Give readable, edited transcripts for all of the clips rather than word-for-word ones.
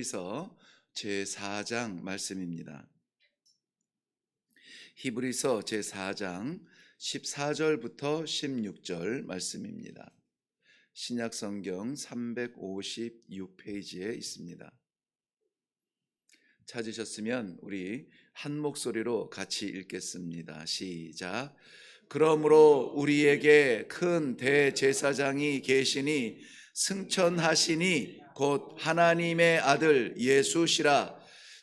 히브리서 제4장 말씀입니다. 히브리서 제4장 14절부터 16절 말씀입니다. 신약성경 356페이지에 있습니다. 찾으셨으면 우리 한 목소리로 같이 읽겠습니다. 시작. 그러므로 우리에게 큰 대제사장이 계시니 승천하시니 곧 하나님의 아들 예수시라.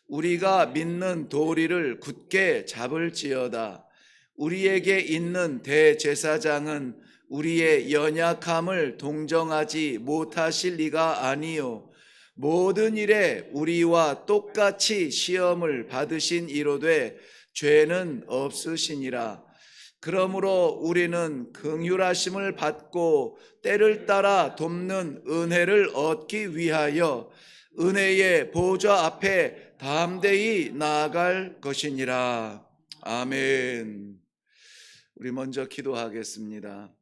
우리가 믿는 도리를 굳게 잡을지어다. 우리에게 있는 대제사장은 우리의 연약함을 동정하지 못하실 리가 아니요 모든 일에 우리와 똑같이 시험을 받으신 이로되 죄는 없으시니라. 그러므로 우리는 긍휼하심을 받고 때를 따라 돕는 은혜를 얻기 위하여 은혜의 보좌 앞에 담대히 나아갈 것이니라. 아멘. 우리 먼저 기도하겠습니다.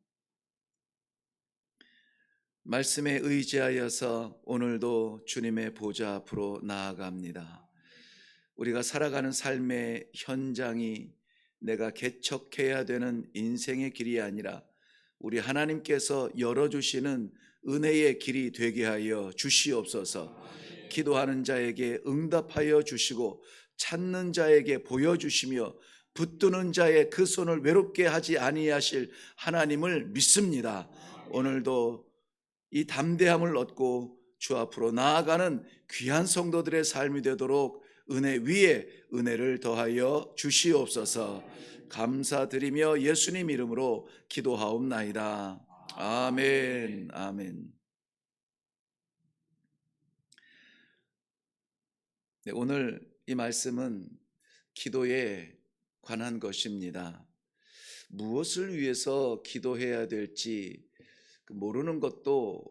말씀에 의지하여서 오늘도 주님의 보좌 앞으로 나아갑니다. 우리가 살아가는 삶의 현장이 내가 개척해야 되는 인생의 길이 아니라 우리 하나님께서 열어주시는 은혜의 길이 되게 하여 주시옵소서. 기도하는 자에게 응답하여 주시고 찾는 자에게 보여주시며 붙드는 자의 그 손을 외롭게 하지 아니하실 하나님을 믿습니다. 오늘도 이 담대함을 얻고 주 앞으로 나아가는 귀한 성도들의 삶이 되도록 은혜 위에 은혜를 더하여 주시옵소서. 감사드리며 예수님 이름으로 기도하옵나이다. 아멘. 아멘. 네, 오늘 이 말씀은 기도에 관한 것입니다. 무엇을 위해서 기도해야 될지 모르는 것도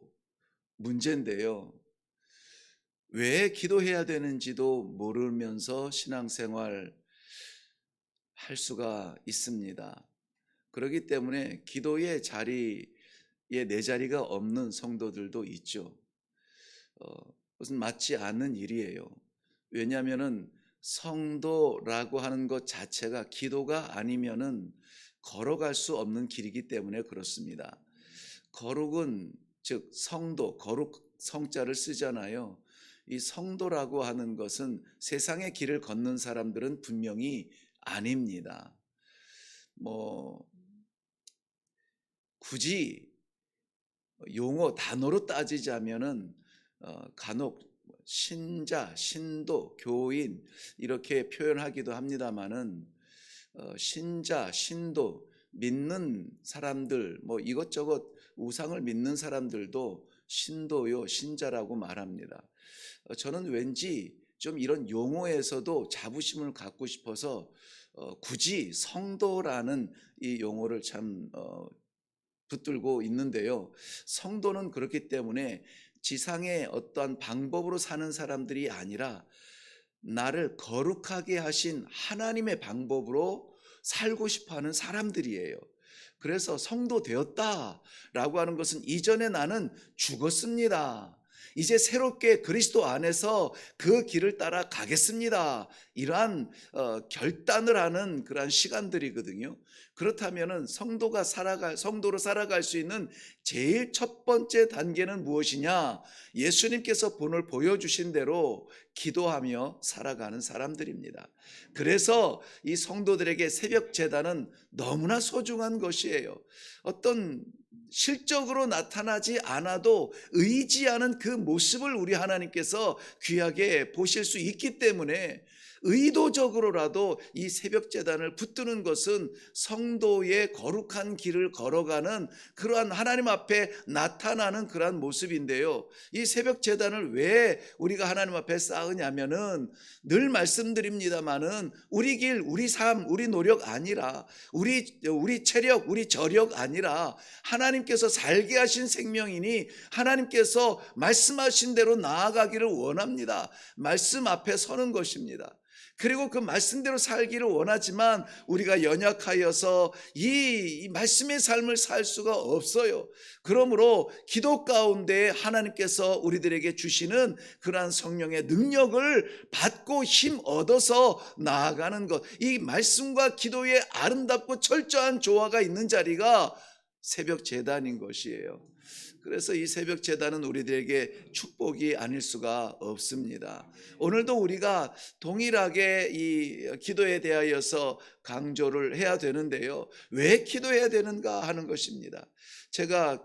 문제인데요. 왜 기도해야 되는지도 모르면서 신앙생활 할 수가 있습니다. 그렇기 때문에 기도의 자리에 내 자리가 없는 성도들도 있죠. 그것은 맞지 않는 일이에요. 왜냐하면은 성도라고 하는 것 자체가 기도가 아니면은 걸어갈 수 없는 길이기 때문에 그렇습니다. 거룩은 즉 성도, 거룩 성자를 쓰잖아요. 이 성도라고 하는 것은 세상의 길을 걷는 사람들은 분명히 아닙니다. 굳이 용어 단어로 따지자면은 간혹 신자, 신도, 교인 이렇게 표현하기도 합니다마는 신자, 신도 믿는 사람들 이것저것 우상을 믿는 사람들도 신도요, 신자라고 말합니다. 저는 왠지 좀 이런 용어에서도 자부심을 갖고 싶어서 굳이 성도라는 이 용어를 참 붙들고 있는데요. 성도는 그렇기 때문에 지상의 어떠한 방법으로 사는 사람들이 아니라 나를 거룩하게 하신 하나님의 방법으로 살고 싶어하는 사람들이에요. 그래서 성도 되었다라고 하는 것은 이전에 나는 죽었습니다. 이제 새롭게 그리스도 안에서 그 길을 따라 가겠습니다. 이러한 결단을 하는 그러한 시간들이거든요. 그렇다면은 성도로 살아갈 수 있는 제일 첫 번째 단계는 무엇이냐? 예수님께서 오늘 보여주신 대로 기도하며 살아가는 사람들입니다. 그래서 이 성도들에게 새벽 제단은 너무나 소중한 것이에요. 어떤 실적으로 나타나지 않아도 의지하는 그 모습을 우리 하나님께서 귀하게 보실 수 있기 때문에 의도적으로라도 이 새벽 제단을 붙드는 것은 성도의 거룩한 길을 걸어가는 그러한 하나님 앞에 나타나는 그러한 모습인데요. 이 새벽 제단을 왜 우리가 하나님 앞에 쌓으냐면은 늘 말씀드립니다마는 우리 길, 우리 삶, 우리 노력 아니라 우리 체력, 우리 저력 아니라 하나님께서 살게 하신 생명이니 하나님께서 말씀하신 대로 나아가기를 원합니다. 말씀 앞에 서는 것입니다. 그리고 그 말씀대로 살기를 원하지만 우리가 연약하여서 이 말씀의 삶을 살 수가 없어요. 그러므로 기도 가운데 하나님께서 우리들에게 주시는 그러한 성령의 능력을 받고 힘 얻어서 나아가는 것, 이 말씀과 기도의 아름답고 철저한 조화가 있는 자리가 새벽 제단인 것이에요. 그래서 이 새벽 제단은 우리들에게 축복이 아닐 수가 없습니다. 오늘도 우리가 동일하게 이 기도에 대하여서 강조를 해야 되는데요. 왜 기도해야 되는가 하는 것입니다. 제가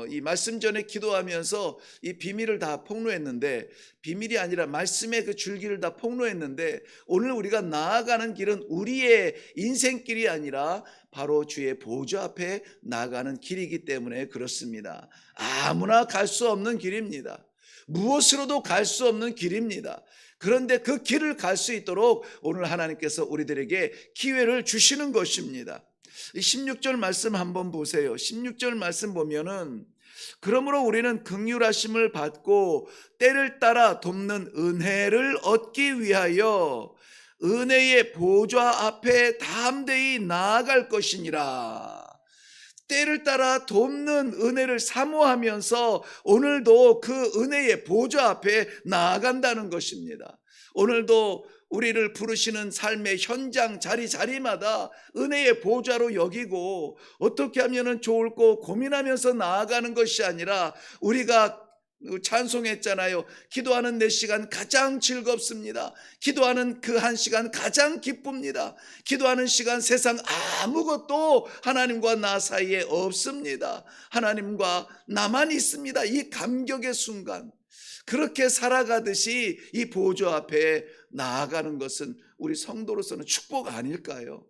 이 말씀 전에 기도하면서 이 비밀을 다 폭로했는데, 비밀이 아니라 말씀의 그 줄기를 다 폭로했는데, 오늘 우리가 나아가는 길은 우리의 인생길이 아니라 바로 주의 보좌 앞에 나아가는 길이기 때문에 그렇습니다. 아무나 갈 수 없는 길입니다. 무엇으로도 갈 수 없는 길입니다. 그런데 그 길을 갈 수 있도록 오늘 하나님께서 우리들에게 기회를 주시는 것입니다. 16절 말씀 한번 보세요. 16절 말씀 보면은, 그러므로 우리는 긍휼하심을 받고 때를 따라 돕는 은혜를 얻기 위하여 은혜의 보좌 앞에 담대히 나아갈 것이니라. 때를 따라 돕는 은혜를 사모하면서 오늘도 그 은혜의 보좌 앞에 나아간다는 것입니다. 오늘도 우리를 부르시는 삶의 현장 자리마다 은혜의 보좌로 여기고 어떻게 하면 좋을까 고민하면서 나아가는 것이 아니라, 우리가 찬송했잖아요. 기도하는 내 시간 가장 즐겁습니다. 기도하는 그 한 시간 가장 기쁩니다. 기도하는 시간 세상 아무것도 하나님과 나 사이에 없습니다. 하나님과 나만 있습니다. 이 감격의 순간, 그렇게 살아가듯이 이 보좌 앞에 나아가는 것은 우리 성도로서는 축복 아닐까요?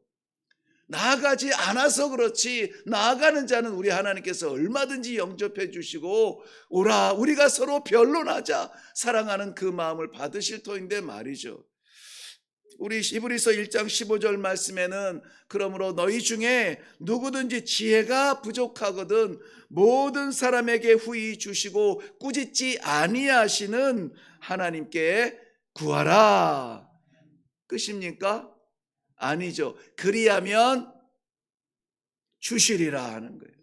나아가지 않아서 그렇지, 나아가는 자는 우리 하나님께서 얼마든지 영접해 주시고, 오라 우리가 서로 변론하자, 사랑하는 그 마음을 받으실 터인데 말이죠. 우리 히브리서 1장 15절 말씀에는, 그러므로 너희 중에 누구든지 지혜가 부족하거든 모든 사람에게 후히 주시고 꾸짖지 아니하시는 하나님께 구하라. 끝입니까? 아니죠. 그리하면 주시리라 하는 거예요.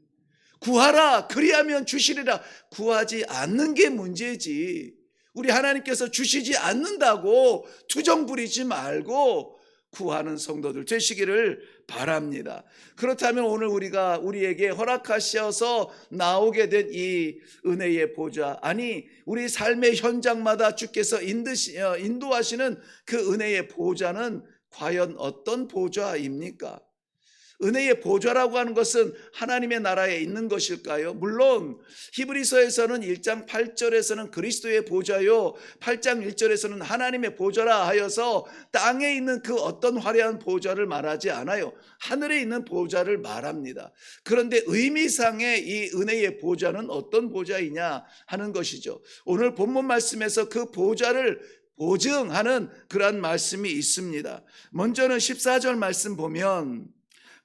구하라, 그리하면 주시리라. 구하지 않는 게 문제지. 우리 하나님께서 주시지 않는다고 투정 부리지 말고 구하는 성도들 되시기를 바랍니다. 그렇다면 오늘 우리에게 허락하셔서 나오게 된 이 은혜의 보좌, 아니 우리 삶의 현장마다 주께서 인도하시는 그 은혜의 보좌는 과연 어떤 보좌입니까? 은혜의 보좌라고 하는 것은 하나님의 나라에 있는 것일까요? 물론 히브리서에서는 1장 8절에서는 그리스도의 보좌요, 8장 1절에서는 하나님의 보좌라 하여서 땅에 있는 그 어떤 화려한 보좌를 말하지 않아요. 하늘에 있는 보좌를 말합니다. 그런데 의미상의 이 은혜의 보좌는 어떤 보좌이냐 하는 것이죠. 오늘 본문 말씀에서 그 보좌를 보증하는 그러한 말씀이 있습니다. 먼저는 14절 말씀 보면,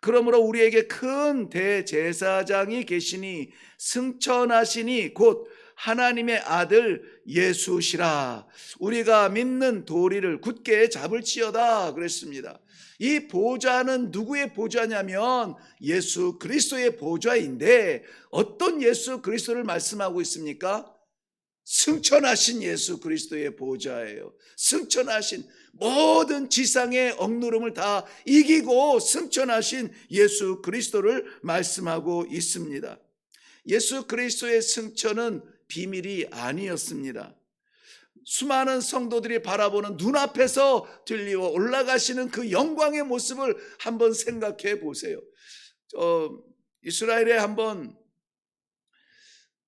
그러므로 우리에게 큰 대제사장이 계시니 승천하시니 곧 하나님의 아들 예수시라. 우리가 믿는 도리를 굳게 잡을지어다 그랬습니다. 이 보좌는 누구의 보좌냐면 예수 그리스도의 보좌인데, 어떤 예수 그리스도를 말씀하고 있습니까? 승천하신 예수 그리스도의 보좌예요. 승천하신, 모든 지상의 억누름을 다 이기고 승천하신 예수 그리스도를 말씀하고 있습니다. 예수 그리스도의 승천은 비밀이 아니었습니다. 수많은 성도들이 바라보는 눈앞에서 들리어 올라가시는 그 영광의 모습을 한번 생각해 보세요. 이스라엘에 한번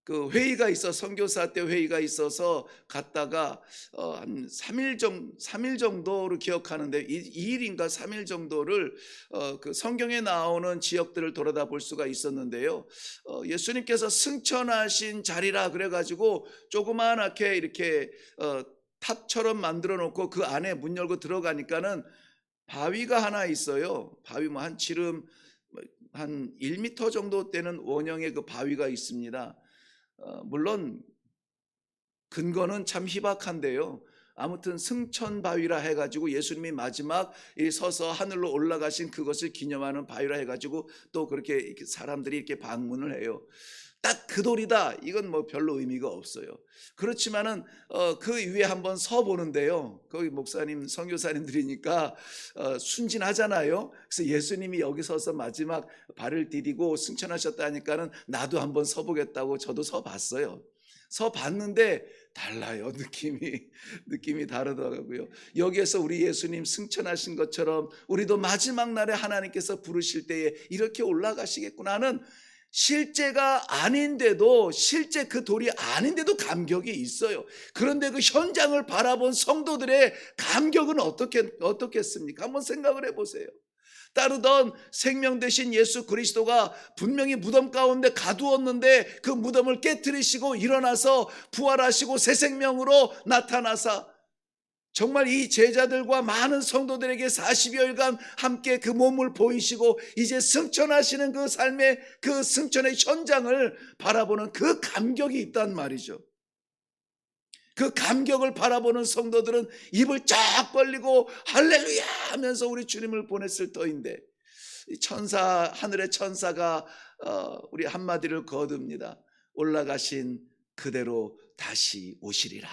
그 회의가 있어, 선교사 때 회의가 있어서 갔다가 한 3일 정도로 기억하는데, 2일인가 3일 정도를 그 성경에 나오는 지역들을 돌아다 볼 수가 있었는데요. 예수님께서 승천하신 자리라 그래가지고 조그만하게 이렇게 탑처럼 만들어 놓고 그 안에 문 열고 들어가니까는 바위가 하나 있어요. 바위 뭐 한 지름 한 1m 정도 되는 원형의 그 바위가 있습니다. 물론 근거는 참 희박한데요. 아무튼 승천바위라 해가지고 예수님이 마지막 서서 하늘로 올라가신 그것을 기념하는 바위라 해가지고 또 그렇게 사람들이 이렇게 방문을 해요. 딱 그 돌이다. 이건 뭐 별로 의미가 없어요. 그렇지만은 그 위에 한번 서 보는데요. 거기 목사님, 선교사님들이니까 순진하잖아요. 그래서 예수님이 여기 서서 마지막 발을 디디고 승천하셨다니까는 나도 한번 서 보겠다고 저도 서 봤어요. 서 봤는데 달라요. 느낌이 다르더라고요. 여기에서 우리 예수님 승천하신 것처럼 우리도 마지막 날에 하나님께서 부르실 때에 이렇게 올라가시겠구나 하는, 실제가 아닌데도, 실제 그 돌이 아닌데도 감격이 있어요. 그런데 그 현장을 바라본 성도들의 감격은 어떻겠습니까? 한번 생각을 해보세요. 따르던 생명 되신 예수 그리스도가 분명히 무덤 가운데 가두었는데 그 무덤을 깨트리시고 일어나서 부활하시고 새 생명으로 나타나사 정말 이 제자들과 많은 성도들에게 40여일간 함께 그 몸을 보이시고 이제 승천하시는 그 삶의 그 승천의 현장을 바라보는 그 감격이 있단 말이죠. 그 감격을 바라보는 성도들은 입을 쫙 벌리고 할렐루야 하면서 우리 주님을 보냈을 터인데, 하늘의 천사가 우리 한마디를 거둡니다. 올라가신 그대로 다시 오시리라.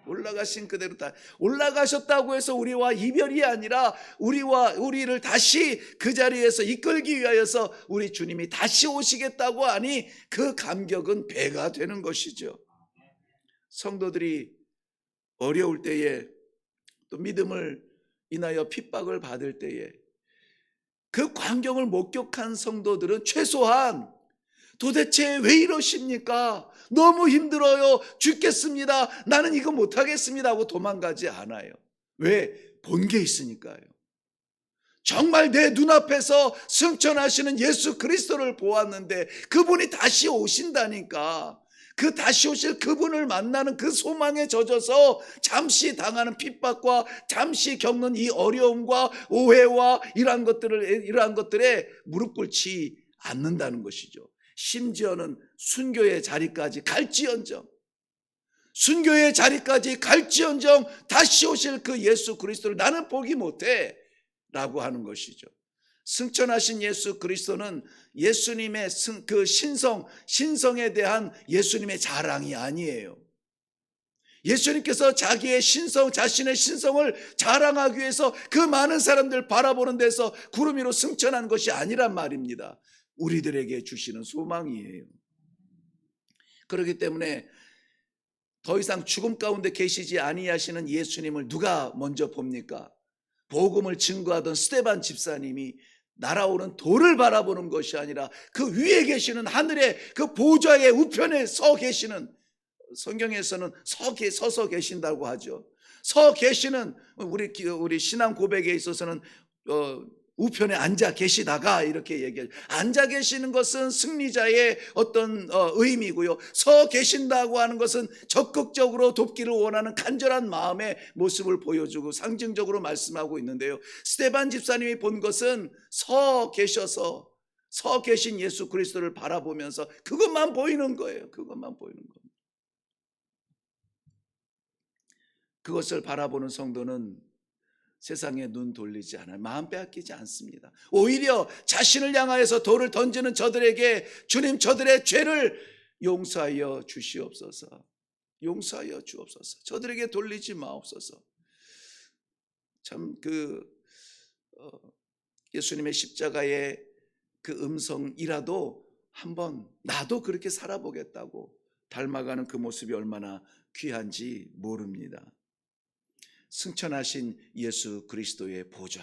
올라가신 그대로 다 올라가셨다고 해서 우리와 이별이 아니라 우리를 다시 그 자리에서 이끌기 위하여서 우리 주님이 다시 오시겠다고 하니 그 감격은 배가 되는 것이죠. 성도들이 어려울 때에 또 믿음을 인하여 핍박을 받을 때에 그 광경을 목격한 성도들은 최소한 도대체 왜 이러십니까? 너무 힘들어요. 죽겠습니다. 나는 이거 못하겠습니다 하고 도망가지 않아요. 왜? 본 게 있으니까요. 정말 내 눈앞에서 승천하시는 예수 그리스도를 보았는데 그분이 다시 오신다니까. 그 다시 오실 그분을 만나는 그 소망에 젖어서 잠시 당하는 핍박과 잠시 겪는 이 어려움과 오해와 이러한 것들에 무릎 꿇지 않는다는 것이죠. 심지어는 순교의 자리까지 갈지언정 다시 오실 그 예수 그리스도를 나는 포기 못해 라고 하는 것이죠. 승천하신 예수 그리스도는 예수님의 그 신성에 대한 예수님의 자랑이 아니에요. 예수님께서 자신의 신성을 자랑하기 위해서 그 많은 사람들 바라보는 데서 구름 위로 승천한 것이 아니란 말입니다. 우리들에게 주시는 소망이에요. 그렇기 때문에 더 이상 죽음 가운데 계시지 아니하시는 예수님을 누가 먼저 봅니까? 복음을 증거하던 스데반 집사님이 날아오는 돌을 바라보는 것이 아니라 그 위에 계시는 하늘의 그 보좌의 우편에 서 계시는, 성경에서는 서서 계신다고 하죠. 서 계시는, 우리 신앙 고백에 있어서는 우편에 앉아 계시다가 이렇게 얘기해요. 앉아 계시는 것은 승리자의 어떤 의미고요. 서 계신다고 하는 것은 적극적으로 돕기를 원하는 간절한 마음의 모습을 보여주고 상징적으로 말씀하고 있는데요. 스데반 집사님이 본 것은 서 계신 예수 그리스도를 바라보면서 그것만 보이는 거예요. 그것만 보이는 겁니다. 그것을 바라보는 성도는 세상에 눈 돌리지 않아요. 마음 빼앗기지 않습니다. 오히려 자신을 향하여서 돌을 던지는 저들에게 주님 저들의 죄를 용서하여 주시옵소서. 용서하여 주옵소서. 저들에게 돌리지 마옵소서. 참 예수님의 십자가의 그 음성이라도 한번 나도 그렇게 살아보겠다고 닮아가는 그 모습이 얼마나 귀한지 모릅니다. 승천하신 예수 그리스도의 보좌,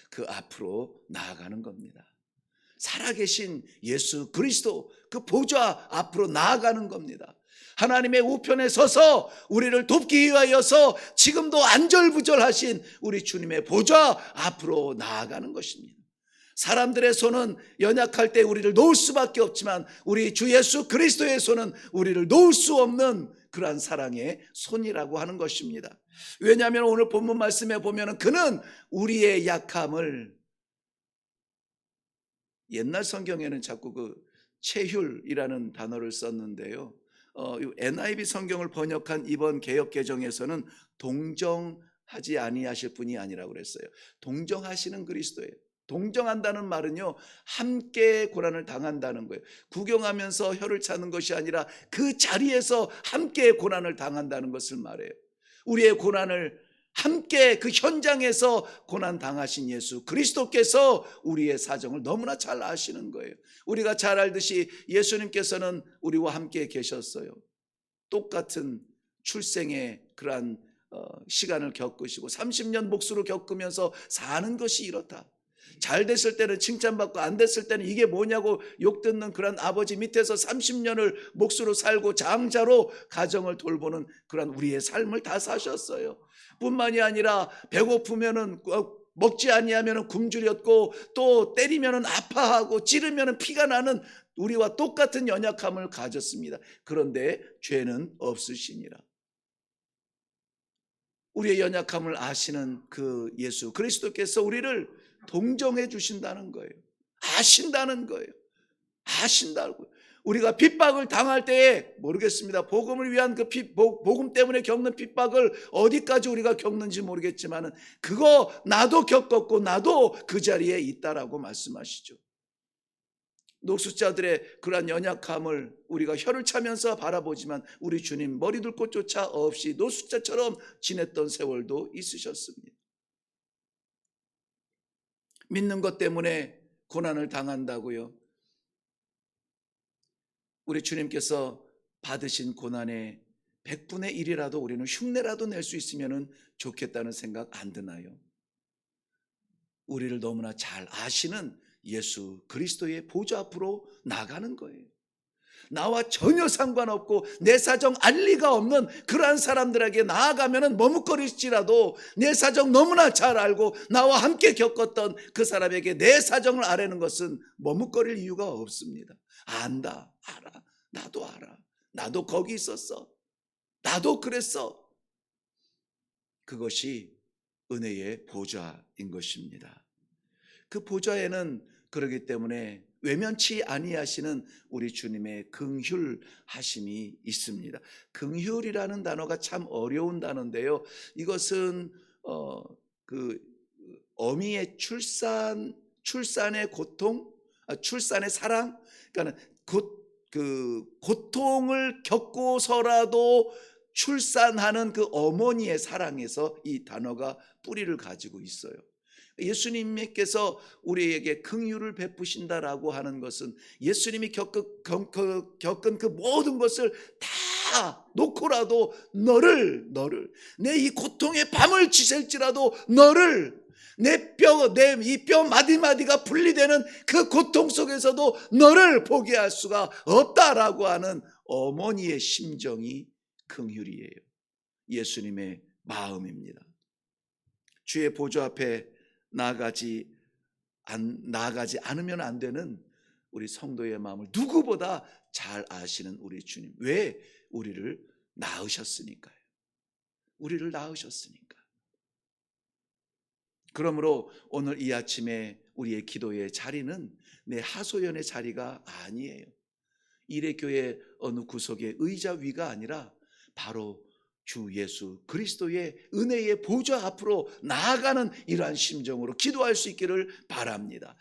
그 앞으로 나아가는 겁니다. 살아계신 예수 그리스도 그 보좌 앞으로 나아가는 겁니다. 하나님의 우편에 서서 우리를 돕기 위하여서 지금도 안절부절하신 우리 주님의 보좌 앞으로 나아가는 것입니다. 사람들의 손은 연약할 때 우리를 놓을 수밖에 없지만 우리 주 예수 그리스도의 손은 우리를 놓을 수 없는 그러한 사랑의 손이라고 하는 것입니다. 왜냐하면 오늘 본문 말씀에 보면 그는 우리의 약함을 옛날 성경에는 자꾸 그 체휼이라는 단어를 썼는데요. 이 NIV 성경을 번역한 이번 개역 개정에서는 동정하지 아니하실 분이 아니라고 그랬어요. 동정하시는 그리스도예요. 동정한다는 말은요, 함께 고난을 당한다는 거예요. 구경하면서 혀를 차는 것이 아니라 그 자리에서 함께 고난을 당한다는 것을 말해요. 우리의 고난을 함께 그 현장에서 고난 당하신 예수 그리스도께서 우리의 사정을 너무나 잘 아시는 거예요. 우리가 잘 알듯이 예수님께서는 우리와 함께 계셨어요. 똑같은 출생의 그러한 시간을 겪으시고 30년 몫으로 겪으면서 사는 것이 이렇다. 잘 됐을 때는 칭찬받고 안 됐을 때는 이게 뭐냐고 욕 듣는 그런 아버지 밑에서 30년을 몫으로 살고 장자로 가정을 돌보는 그런 우리의 삶을 다 사셨어요. 뿐만이 아니라 배고프면은 먹지 아니하면은 굶주렸고 또 때리면은 아파하고 찌르면은 피가 나는 우리와 똑같은 연약함을 가졌습니다. 그런데 죄는 없으시니라. 우리의 연약함을 아시는 그 예수 그리스도께서 우리를 동정해 주신다는 거예요. 아신다는 거예요. 아신다고. 우리가 핍박을 당할 때에 모르겠습니다. 복음을 위한 그 복음 때문에 겪는 핍박을 어디까지 우리가 겪는지 모르겠지만은 그거 나도 겪었고 나도 그 자리에 있다라고 말씀하시죠. 노숙자들의 그러한 연약함을 우리가 혀를 차면서 바라보지만 우리 주님 머리 둘 곳조차 없이 노숙자처럼 지냈던 세월도 있으셨습니다. 믿는 것 때문에 고난을 당한다고요. 우리 주님께서 받으신 고난의 100분의 1이라도 우리는 흉내라도 낼 수 있으면 좋겠다는 생각 안 드나요? 우리를 너무나 잘 아시는 예수 그리스도의 보좌 앞으로 나가는 거예요. 나와 전혀 상관없고 내 사정 알 리가 없는 그러한 사람들에게 나아가면 머뭇거릴지라도 내 사정 너무나 잘 알고 나와 함께 겪었던 그 사람에게 내 사정을 아뢰는 것은 머뭇거릴 이유가 없습니다. 안다, 알아, 나도 알아, 나도 거기 있었어, 나도 그랬어. 그것이 은혜의 보좌인 것입니다. 그 보좌에는 그러기 때문에 외면치 아니하시는 우리 주님의 긍휼하심이 있습니다. 긍휼이라는 단어가 참 어려운 단어인데요. 이것은 그 어미의 출산의 고통, 출산의 사랑, 그러니까 그 고통을 겪고서라도 출산하는 그 어머니의 사랑에서 이 단어가 뿌리를 가지고 있어요. 예수님께서 우리에게 긍휼을 베푸신다라고 하는 것은 예수님이 겪은 그 모든 것을 다 놓고라도 너를 내 이 고통의 밤을 지샐지라도 너를 내 이 뼈 마디마디가 분리되는 그 고통 속에서도 너를 포기할 수가 없다라고 하는 어머니의 심정이 긍휼이에요. 예수님의 마음입니다. 주의 보좌 앞에 나아가지 않으면 안 되는 우리 성도의 마음을 누구보다 잘 아시는 우리 주님. 왜? 우리를 낳으셨으니까요. 우리를 낳으셨으니까. 그러므로 오늘 이 아침에 우리의 기도의 자리는 내 하소연의 자리가 아니에요. 이레교회 어느 구석의 의자 위가 아니라 바로 주 예수 그리스도의 은혜의 보좌 앞으로 나아가는 이러한 심정으로 기도할 수 있기를 바랍니다.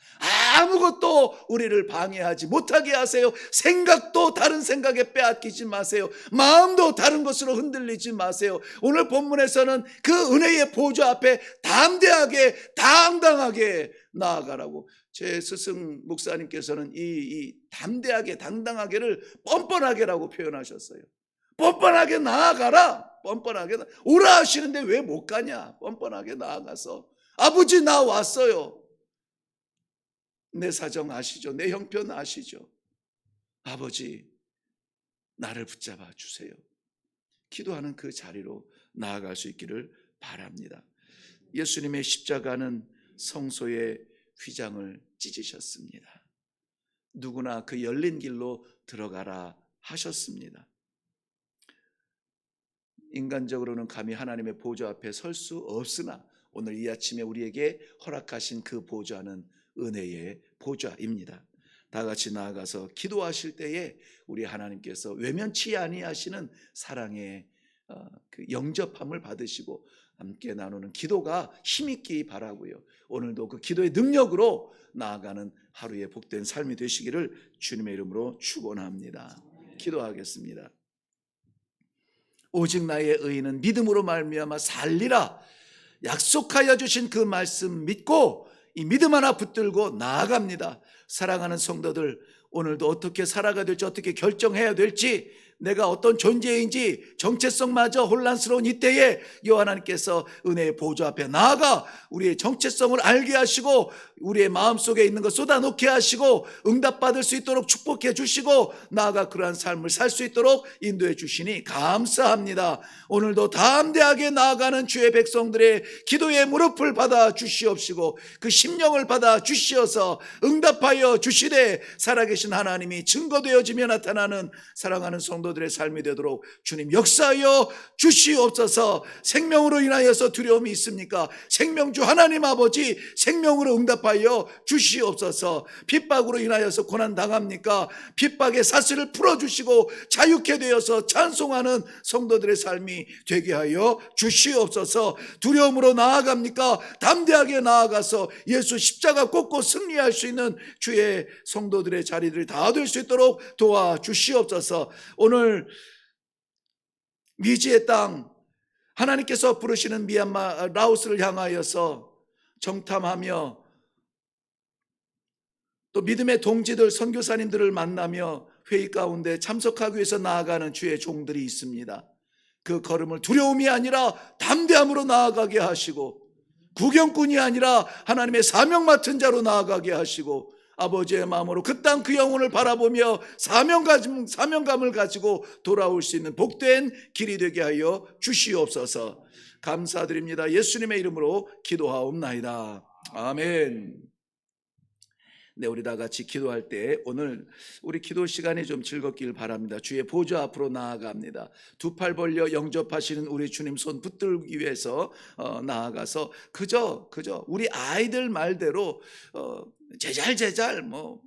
아무것도 우리를 방해하지 못하게 하세요. 생각도 다른 생각에 빼앗기지 마세요. 마음도 다른 것으로 흔들리지 마세요. 오늘 본문에서는 그 은혜의 보좌 앞에 담대하게 당당하게 나아가라고, 제 스승 목사님께서는 이 담대하게 당당하게를 뻔뻔하게라고 표현하셨어요. 뻔뻔하게 나아가라. 뻔뻔하게 오라 하시는데 왜 못 가냐? 뻔뻔하게 나아가서 아버지 나 왔어요. 내 사정 아시죠? 내 형편 아시죠? 아버지 나를 붙잡아 주세요. 기도하는 그 자리로 나아갈 수 있기를 바랍니다. 예수님의 십자가는 성소의 휘장을 찢으셨습니다. 누구나 그 열린 길로 들어가라 하셨습니다. 인간적으로는 감히 하나님의 보좌 앞에 설 수 없으나 오늘 이 아침에 우리에게 허락하신 그 보좌는 은혜의 보좌입니다. 다 같이 나아가서 기도하실 때에 우리 하나님께서 외면치 아니하시는 사랑의 그 영접함을 받으시고 함께 나누는 기도가 힘있기 바라고요. 오늘도 그 기도의 능력으로 나아가는 하루의 복된 삶이 되시기를 주님의 이름으로 축원합니다. 기도하겠습니다. 오직 나의 의인은 믿음으로 말미암아 살리라 약속하여 주신 그 말씀 믿고 이 믿음 하나 붙들고 나아갑니다. 사랑하는 성도들, 오늘도 어떻게 살아가야 될지, 어떻게 결정해야 될지, 내가 어떤 존재인지 정체성마저 혼란스러운 이때에 여호와 하나님께서 은혜의 보좌 앞에 나아가 우리의 정체성을 알게 하시고 우리의 마음속에 있는 것 쏟아놓게 하시고 응답받을 수 있도록 축복해 주시고 나아가 그러한 삶을 살 수 있도록 인도해 주시니 감사합니다. 오늘도 담대하게 나아가는 주의 백성들의 기도의 무릎을 받아 주시옵시고 그 심령을 받아 주시어서 응답하여 주시되 살아계신 하나님이 증거되어지며 나타나는 사랑하는 성도들의 삶이 되도록 주님 역사하여 주시옵소서. 생명으로 인하여서 두려움이 있습니까? 생명주 하나님 아버지 생명으로 응답하여 주시옵소서. 핍박으로 인하여서 고난 당합니까? 핍박의 사슬을 풀어주시고 자유케 되어서 찬송하는 성도들의 삶이 되게 하여 주시옵소서. 두려움으로 나아갑니까? 담대하게 나아가서 예수 십자가 꽂고 승리할 수 있는 주의 성도들의 자리들이 다 될 수 있도록 도와주시옵소서. 오늘 미지의 땅 하나님께서 부르시는 미얀마 라오스를 향하여서 정탐하며 또 믿음의 동지들 선교사님들을 만나며 회의 가운데 참석하기 위해서 나아가는 주의 종들이 있습니다. 그 걸음을 두려움이 아니라 담대함으로 나아가게 하시고 구경꾼이 아니라 하나님의 사명 맡은 자로 나아가게 하시고 아버지의 마음으로 그 땅 그 영혼을 바라보며 사명감을 가지고 돌아올 수 있는 복된 길이 되게 하여 주시옵소서. 감사드립니다. 예수님의 이름으로 기도하옵나이다. 아멘. 네, 우리 다 같이 기도할 때 오늘 우리 기도 시간이 좀 즐겁길 바랍니다. 주의 보좌 앞으로 나아갑니다. 두 팔 벌려 영접하시는 우리 주님 손 붙들기 위해서 나아가서 그저 우리 아이들 말대로 제잘 뭐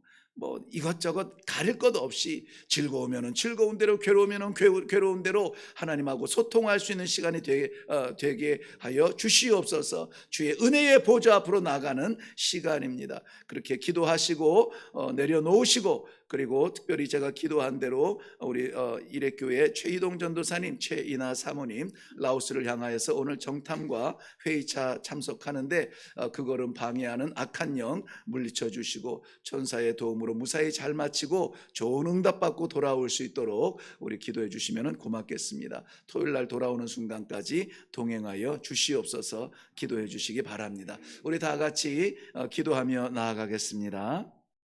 이것저것 가릴 것 없이 즐거우면은 즐거운 대로 괴로우면은 괴로운 대로 하나님하고 소통할 수 있는 시간이 되게 하여 주시옵소서. 주의 은혜의 보좌 앞으로 나가는 시간입니다. 그렇게 기도하시고 내려놓으시고 그리고 특별히 제가 기도한 대로 우리 일회교회 최희동 전도사님, 최이나 사모님 라오스를 향하여서 오늘 정탐과 회의차 참석하는데 그거를 방해하는 악한 영 물리쳐 주시고 천사의 도움으로 무사히 잘 마치고 좋은 응답받고 돌아올 수 있도록 우리 기도해 주시면 고맙겠습니다. 토요일 날 돌아오는 순간까지 동행하여 주시옵소서. 기도해 주시기 바랍니다. 우리 다 같이 기도하며 나아가겠습니다.